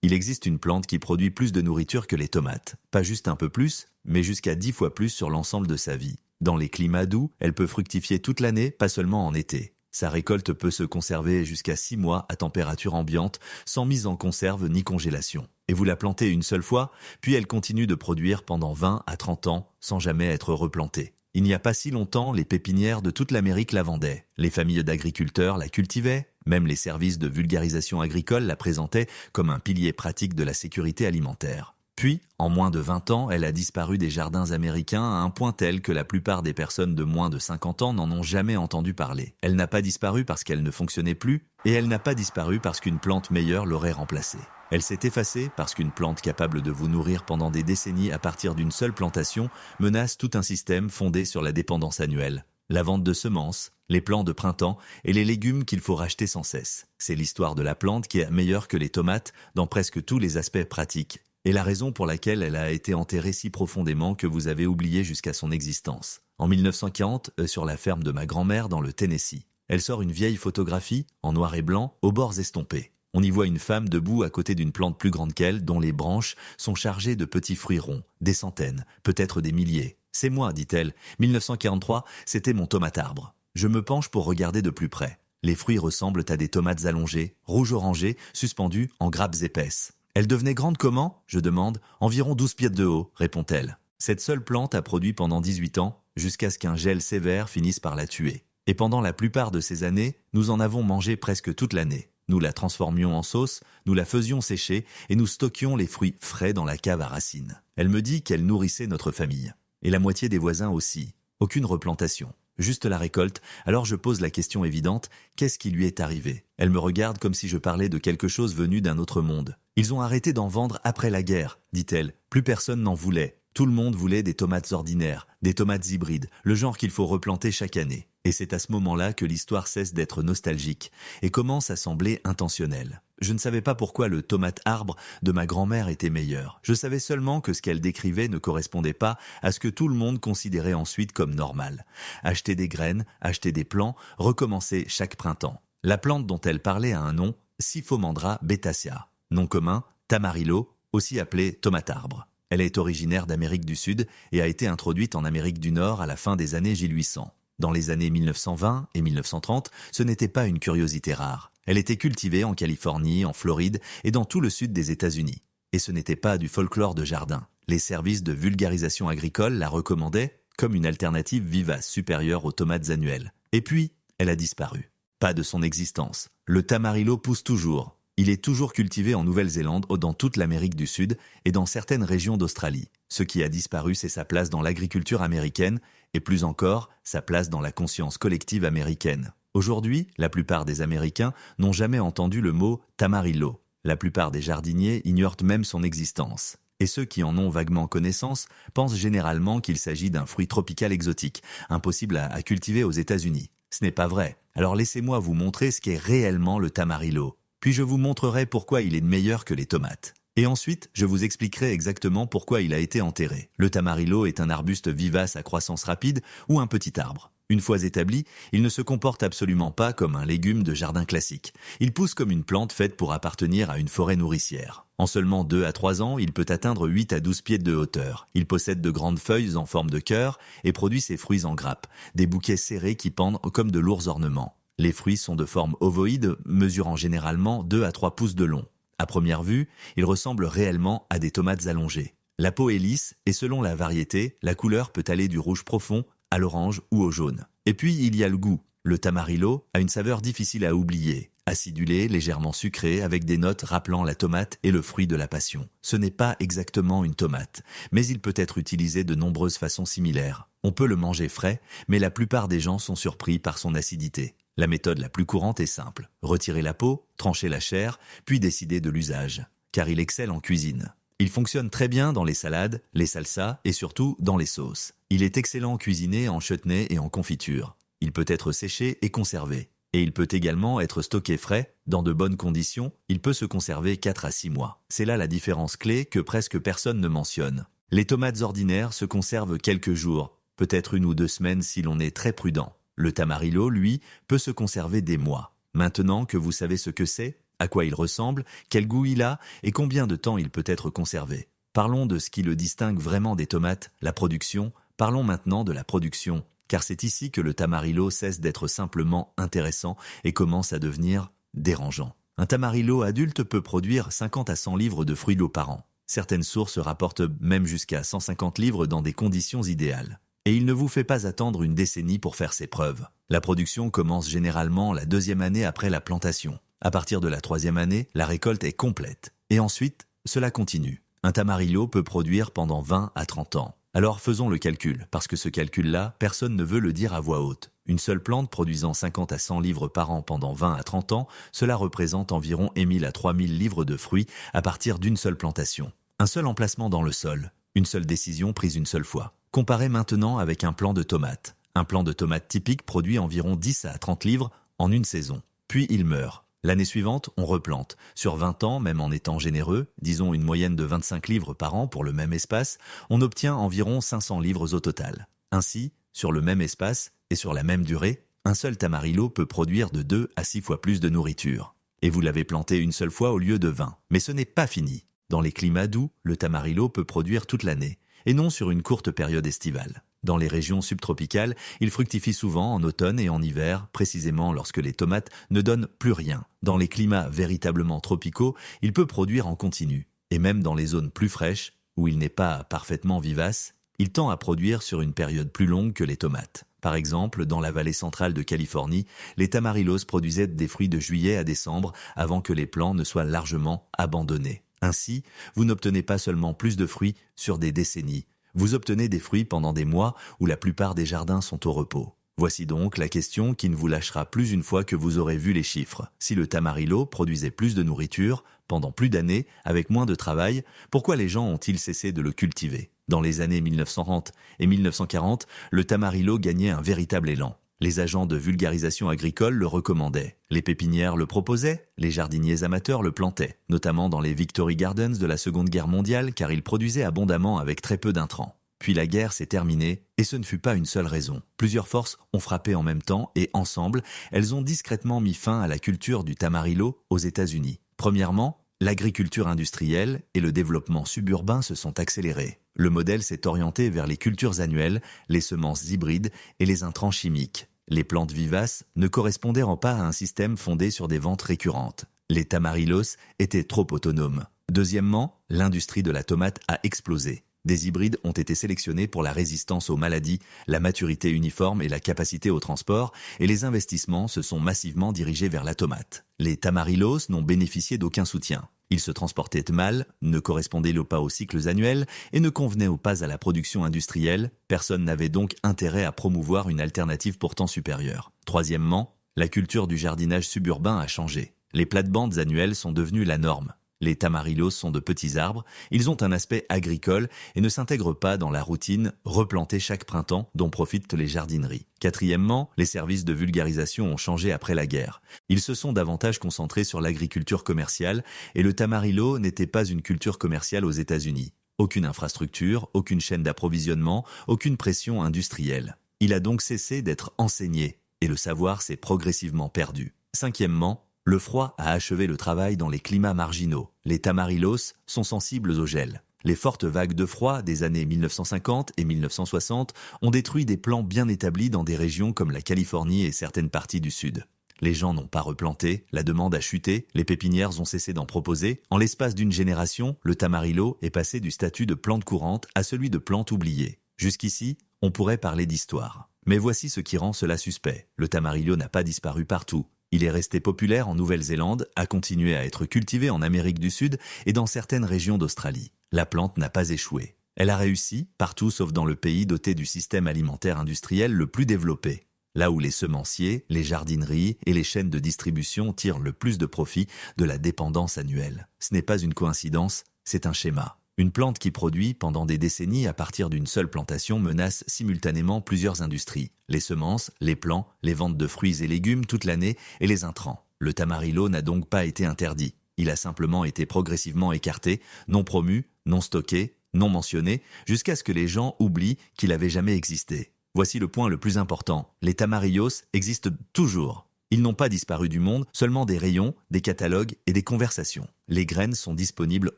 Il existe une plante qui produit plus de nourriture que les tomates. Pas juste un peu plus, mais jusqu'à 10 fois plus sur l'ensemble de sa vie. Dans les climats doux, elle peut fructifier toute l'année, pas seulement en été. Sa récolte peut se conserver jusqu'à 6 mois à température ambiante, sans mise en conserve ni congélation. Et vous la plantez une seule fois, puis elle continue de produire pendant 20 à 30 ans, sans jamais être replantée. Il n'y a pas si longtemps, les pépinières de toute l'Amérique la vendaient. Les familles d'agriculteurs la cultivaient, même les services de vulgarisation agricole la présentaient comme un pilier pratique de la sécurité alimentaire. Puis, en moins de 20 ans, elle a disparu des jardins américains à un point tel que la plupart des personnes de moins de 50 ans n'en ont jamais entendu parler. Elle n'a pas disparu parce qu'elle ne fonctionnait plus, et elle n'a pas disparu parce qu'une plante meilleure l'aurait remplacée. Elle s'est effacée parce qu'une plante capable de vous nourrir pendant des décennies à partir d'une seule plantation menace tout un système fondé sur la dépendance annuelle. La vente de semences, les plants de printemps et les légumes qu'il faut racheter sans cesse. C'est l'histoire de la plante qui est meilleure que les tomates dans presque tous les aspects pratiques. Et la raison pour laquelle elle a été enterrée si profondément que vous avez oublié jusqu'à son existence. En 1940, sur la ferme de ma grand-mère dans le Tennessee. Elle sort une vieille photographie, en noir et blanc, aux bords estompés. On y voit une femme debout à côté d'une plante plus grande qu'elle, dont les branches sont chargées de petits fruits ronds, des centaines, peut-être des milliers. « C'est moi », dit-elle. 1943, c'était mon tomate-arbre. Je me penche pour regarder de plus près. Les fruits ressemblent à des tomates allongées, rouge-orangées, suspendues en grappes épaisses. Elle devenait grande comment ? Je demande. Environ 12 pieds de haut, répond-elle. Cette seule plante a produit pendant 18 ans, jusqu'à ce qu'un gel sévère finisse par la tuer. Et pendant la plupart de ces années, nous en avons mangé presque toute l'année. Nous la transformions en sauce, nous la faisions sécher et nous stockions les fruits frais dans la cave à racines. Elle me dit qu'elle nourrissait notre famille. Et la moitié des voisins aussi. Aucune replantation. Juste la récolte, alors je pose la question évidente, qu'est-ce qui lui est arrivé ? Elle me regarde comme si je parlais de quelque chose venu d'un autre monde. Ils ont arrêté d'en vendre après la guerre, dit-elle. Plus personne n'en voulait. Tout le monde voulait des tomates ordinaires, des tomates hybrides, le genre qu'il faut replanter chaque année. Et c'est à ce moment-là que l'histoire cesse d'être nostalgique et commence à sembler intentionnelle. Je ne savais pas pourquoi le tomate-arbre de ma grand-mère était meilleur. Je savais seulement que ce qu'elle décrivait ne correspondait pas à ce que tout le monde considérait ensuite comme normal. Acheter des graines, acheter des plants, recommencer chaque printemps. La plante dont elle parlait a un nom, Scyphomandra betacea. Nom commun, tamarillo, aussi appelé tomate-arbre. Elle est originaire d'Amérique du Sud et a été introduite en Amérique du Nord à la fin des années 1800. Dans les années 1920 et 1930, ce n'était pas une curiosité rare. Elle était cultivée en Californie, en Floride et dans tout le sud des États-Unis. Et ce n'était pas du folklore de jardin. Les services de vulgarisation agricole la recommandaient comme une alternative vivace supérieure aux tomates annuelles. Et puis, elle a disparu. Pas de son existence. Le tamarillo pousse toujours. Il est toujours cultivé en Nouvelle-Zélande, dans toute l'Amérique du Sud et dans certaines régions d'Australie. Ce qui a disparu, c'est sa place dans l'agriculture américaine et plus encore, sa place dans la conscience collective américaine. Aujourd'hui, la plupart des Américains n'ont jamais entendu le mot tamarillo. La plupart des jardiniers ignorent même son existence. Et ceux qui en ont vaguement connaissance pensent généralement qu'il s'agit d'un fruit tropical exotique, impossible à cultiver aux États-Unis. Ce n'est pas vrai. Alors laissez-moi vous montrer ce qu'est réellement le tamarillo. Puis je vous montrerai pourquoi il est meilleur que les tomates. Et ensuite, je vous expliquerai exactement pourquoi il a été enterré. Le tamarillo est un arbuste vivace à croissance rapide ou un petit arbre. Une fois établi, il ne se comporte absolument pas comme un légume de jardin classique. Il pousse comme une plante faite pour appartenir à une forêt nourricière. En seulement 2 à 3 ans, il peut atteindre 8 à 12 pieds de hauteur. Il possède de grandes feuilles en forme de cœur et produit ses fruits en grappes, des bouquets serrés qui pendent comme de lourds ornements. Les fruits sont de forme ovoïde, mesurant généralement 2 à 3 pouces de long. À première vue, ils ressemblent réellement à des tomates allongées. La peau est lisse et selon la variété, la couleur peut aller du rouge profond à l'orange ou au jaune. Et puis il y a le goût. Le tamarillo a une saveur difficile à oublier. Acidulé, légèrement sucré, avec des notes rappelant la tomate et le fruit de la passion. Ce n'est pas exactement une tomate, mais il peut être utilisé de nombreuses façons similaires. On peut le manger frais, mais la plupart des gens sont surpris par son acidité. La méthode la plus courante est simple. Retirer la peau, trancher la chair, puis décider de l'usage. Car il excelle en cuisine. Il fonctionne très bien dans les salades, les salsas et surtout dans les sauces. Il est excellent cuisiné en chutney et en confiture. Il peut être séché et conservé. Et il peut également être stocké frais, dans de bonnes conditions, il peut se conserver 4 à 6 mois. C'est là la différence clé que presque personne ne mentionne. Les tomates ordinaires se conservent quelques jours, peut-être 1 ou 2 semaines si l'on est très prudent. Le tamarillo, lui, peut se conserver des mois. Maintenant que vous savez ce que c'est, à quoi il ressemble, quel goût il a et combien de temps il peut être conservé. Parlons de ce qui le distingue vraiment des tomates, la production. Parlons maintenant de la production, car c'est ici que le Tamarillo cesse d'être simplement intéressant et commence à devenir dérangeant. Un Tamarillo adulte peut produire 50 à 100 livres de fruits par an. Certaines sources rapportent même jusqu'à 150 livres dans des conditions idéales. Et il ne vous fait pas attendre une décennie pour faire ses preuves. La production commence généralement la 2e année après la plantation. À partir de la 3e année, la récolte est complète. Et ensuite, cela continue. Un Tamarillo peut produire pendant 20 à 30 ans. Alors faisons le calcul, parce que ce calcul-là, personne ne veut le dire à voix haute. Une seule plante produisant 50 à 100 livres par an pendant 20 à 30 ans, cela représente environ 1000 à 3000 livres de fruits à partir d'une seule plantation. Un seul emplacement dans le sol, une seule décision prise une seule fois. Comparez maintenant avec un plant de tomates. Un plant de tomates typique produit environ 10 à 30 livres en une saison. Puis il meurt. L'année suivante, on replante. Sur 20 ans, même en étant généreux, disons une moyenne de 25 livres par an pour le même espace, on obtient environ 500 livres au total. Ainsi, sur le même espace et sur la même durée, un seul Tamarillo peut produire de 2 à 6 fois plus de nourriture. Et vous l'avez planté une seule fois au lieu de 20. Mais ce n'est pas fini. Dans les climats doux, le Tamarillo peut produire toute l'année, et non sur une courte période estivale. Dans les régions subtropicales, il fructifie souvent en automne et en hiver, précisément lorsque les tomates ne donnent plus rien. Dans les climats véritablement tropicaux, il peut produire en continu. Et même dans les zones plus fraîches, où il n'est pas parfaitement vivace, il tend à produire sur une période plus longue que les tomates. Par exemple, dans la vallée centrale de Californie, les Tamarillos produisaient des fruits de juillet à décembre avant que les plants ne soient largement abandonnés. Ainsi, vous n'obtenez pas seulement plus de fruits sur des décennies, vous obtenez des fruits pendant des mois où la plupart des jardins sont au repos. Voici donc la question qui ne vous lâchera plus une fois que vous aurez vu les chiffres. Si le Tamarillo produisait plus de nourriture, pendant plus d'années, avec moins de travail, pourquoi les gens ont-ils cessé de le cultiver ? Dans les années 1930 et 1940, le Tamarillo gagnait un véritable élan. Les agents de vulgarisation agricole le recommandaient. Les pépinières le proposaient, les jardiniers amateurs le plantaient, notamment dans les Victory Gardens de la Seconde Guerre mondiale car il produisait abondamment avec très peu d'intrants. Puis la guerre s'est terminée et ce ne fut pas une seule raison. Plusieurs forces ont frappé en même temps et ensemble, elles ont discrètement mis fin à la culture du Tamarillo aux États-Unis. Premièrement, l'agriculture industrielle et le développement suburbain se sont accélérés. Le modèle s'est orienté vers les cultures annuelles, les semences hybrides et les intrants chimiques. Les plantes vivaces ne correspondaient pas à un système fondé sur des ventes récurrentes. Les Tamarillos étaient trop autonomes. Deuxièmement, l'industrie de la tomate a explosé. Des hybrides ont été sélectionnés pour la résistance aux maladies, la maturité uniforme et la capacité au transport, et les investissements se sont massivement dirigés vers la tomate. Les Tamarillos n'ont bénéficié d'aucun soutien. Ils se transportaient mal, ne correspondaient pas aux cycles annuels et ne convenaient pas à la production industrielle. Personne n'avait donc intérêt à promouvoir une alternative pourtant supérieure. Troisièmement, la culture du jardinage suburbain a changé. Les plates-bandes annuelles sont devenues la norme. Les Tamarillos sont de petits arbres, ils ont un aspect agricole et ne s'intègrent pas dans la routine replantée chaque printemps dont profitent les jardineries. Quatrièmement, les services de vulgarisation ont changé après la guerre. Ils se sont davantage concentrés sur l'agriculture commerciale et le Tamarillo n'était pas une culture commerciale aux États-Unis. Aucune infrastructure, aucune chaîne d'approvisionnement, aucune pression industrielle. Il a donc cessé d'être enseigné et le savoir s'est progressivement perdu. Cinquièmement, le froid a achevé le travail dans les climats marginaux. Les Tamarillos sont sensibles au gel. Les fortes vagues de froid des années 1950 et 1960 ont détruit des plants bien établis dans des régions comme la Californie et certaines parties du Sud. Les gens n'ont pas replanté, la demande a chuté, les pépinières ont cessé d'en proposer. En l'espace d'une génération, le Tamarillo est passé du statut de plante courante à celui de plante oubliée. Jusqu'ici, on pourrait parler d'histoire. Mais voici ce qui rend cela suspect. Le Tamarillo n'a pas disparu partout. Il est resté populaire en Nouvelle-Zélande, a continué à être cultivé en Amérique du Sud et dans certaines régions d'Australie. La plante n'a pas échoué. Elle a réussi, partout sauf dans le pays doté du système alimentaire industriel le plus développé. Là où les semenciers, les jardineries et les chaînes de distribution tirent le plus de profit de la dépendance annuelle. Ce n'est pas une coïncidence, c'est un schéma. Une plante qui produit pendant des décennies à partir d'une seule plantation menace simultanément plusieurs industries. Les semences, les plants, les ventes de fruits et légumes toute l'année et les intrants. Le Tamarillo n'a donc pas été interdit. Il a simplement été progressivement écarté, non promu, non stocké, non mentionné, jusqu'à ce que les gens oublient qu'il avait jamais existé. Voici le point le plus important. Les Tamarillos existent toujours. Ils n'ont pas disparu du monde, seulement des rayons, des catalogues et des conversations. Les graines sont disponibles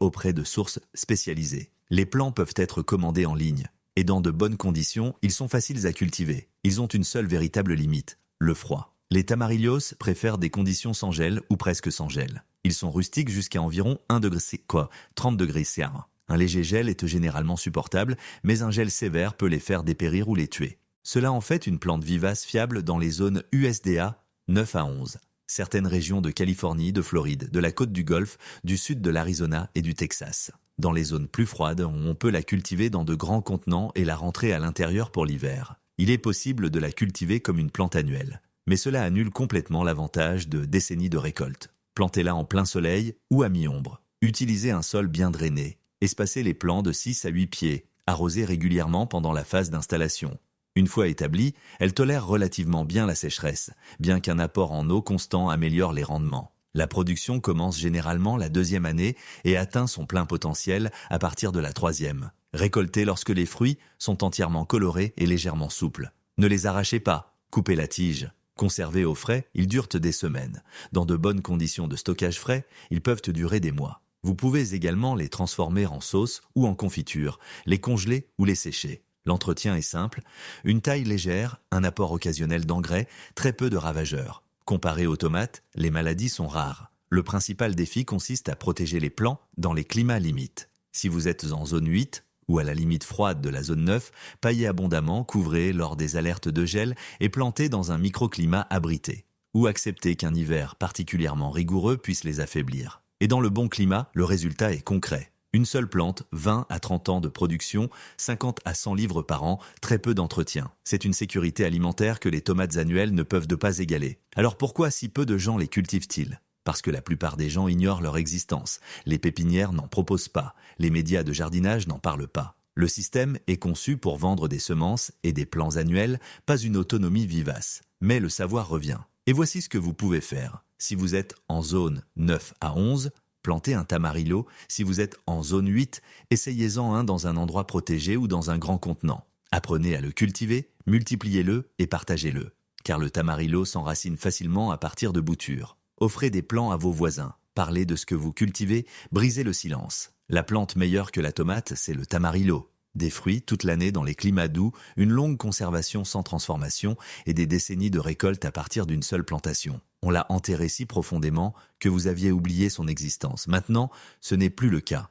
auprès de sources spécialisées. Les plants peuvent être commandés en ligne. Et dans de bonnes conditions, ils sont faciles à cultiver. Ils ont une seule véritable limite, le froid. Les tamarillos préfèrent des conditions sans gel ou presque sans gel. Ils sont rustiques jusqu'à environ 30 degrés C. Un léger gel est généralement supportable, mais un gel sévère peut les faire dépérir ou les tuer. Cela en fait une plante vivace fiable dans les zones USDA 9 à 11. Certaines régions de Californie, de Floride, de la côte du Golfe, du sud de l'Arizona et du Texas. Dans les zones plus froides, on peut la cultiver dans de grands contenants et la rentrer à l'intérieur pour l'hiver. Il est possible de la cultiver comme une plante annuelle. Mais cela annule complètement l'avantage de décennies de récolte. Plantez-la en plein soleil ou à mi-ombre. Utilisez un sol bien drainé. Espacez les plants de 6 à 8 pieds. Arrosez régulièrement pendant la phase d'installation. Une fois établie, elle tolère relativement bien la sécheresse, bien qu'un apport en eau constant améliore les rendements. La production commence généralement la 2e année et atteint son plein potentiel à partir de la 3e. Récoltez lorsque les fruits sont entièrement colorés et légèrement souples. Ne les arrachez pas, coupez la tige. Conservés au frais, ils durent des semaines. Dans de bonnes conditions de stockage frais, ils peuvent durer des mois. Vous pouvez également les transformer en sauce ou en confiture, les congeler ou les sécher. L'entretien est simple, une taille légère, un apport occasionnel d'engrais, très peu de ravageurs. Comparé aux tomates, les maladies sont rares. Le principal défi consiste à protéger les plants dans les climats limites. Si vous êtes en zone 8 ou à la limite froide de la zone 9, paillez abondamment, couvrez lors des alertes de gel et plantez dans un microclimat abrité. Ou acceptez qu'un hiver particulièrement rigoureux puisse les affaiblir. Et dans le bon climat, le résultat est concret. Une seule plante, 20 à 30 ans de production, 50 à 100 livres par an, très peu d'entretien. C'est une sécurité alimentaire que les tomates annuelles ne peuvent pas égaler. Alors pourquoi si peu de gens les cultivent-ils ? Parce que la plupart des gens ignorent leur existence. Les pépinières n'en proposent pas. Les médias de jardinage n'en parlent pas. Le système est conçu pour vendre des semences et des plants annuels, pas une autonomie vivace. Mais le savoir revient. Et voici ce que vous pouvez faire. Si vous êtes en zone 9 à 11, plantez un tamarillo. Si vous êtes en zone 8, essayez-en un dans un endroit protégé ou dans un grand contenant. Apprenez à le cultiver, multipliez-le et partagez-le. Car le tamarillo s'enracine facilement à partir de boutures. Offrez des plants à vos voisins. Parlez de ce que vous cultivez, brisez le silence. La plante meilleure que la tomate, c'est le tamarillo. Des fruits toute l'année dans les climats doux, une longue conservation sans transformation et des décennies de récolte à partir d'une seule plantation. On l'a enterré si profondément que vous aviez oublié son existence. Maintenant, ce n'est plus le cas.